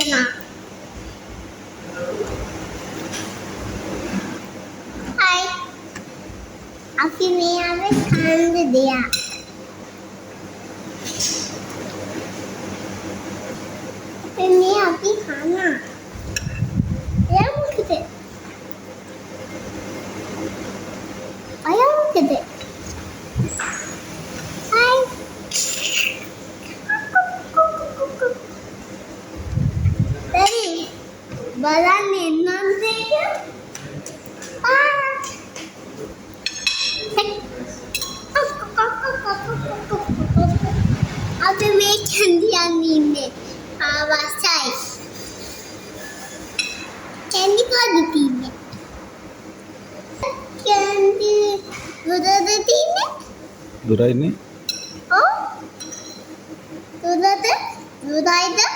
ना हाय आपकी मैं यहाँ पे खाने दिया फिर मैं आपकी खाना या मुझे आया मुझे हाय तेरी बड़ा नेना देखा अबे मैं चंदिया नींदे आवाज़ आई कैंडी को देती है कैंडी दूधा देती है दूधा नहीं ओ दूधा दे दूधा इधर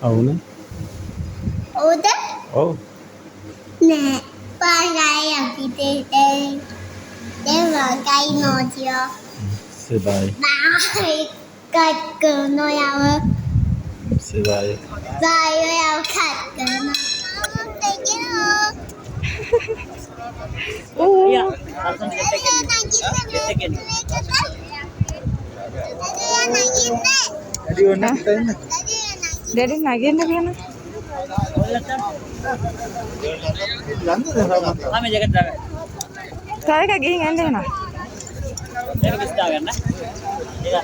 అవును उधर ఓ ने पागल अभी ते वाकई नोटियो say bye bye cắt cơn nó yaw say bye bye nó yaw cắt cơn nó thank you Iya, langsung Jadi mana kita ini? Dari nagin na kana. kami jaga jaga. Kaya ka gihingan din na. Jaga bisa jaga na. Iya.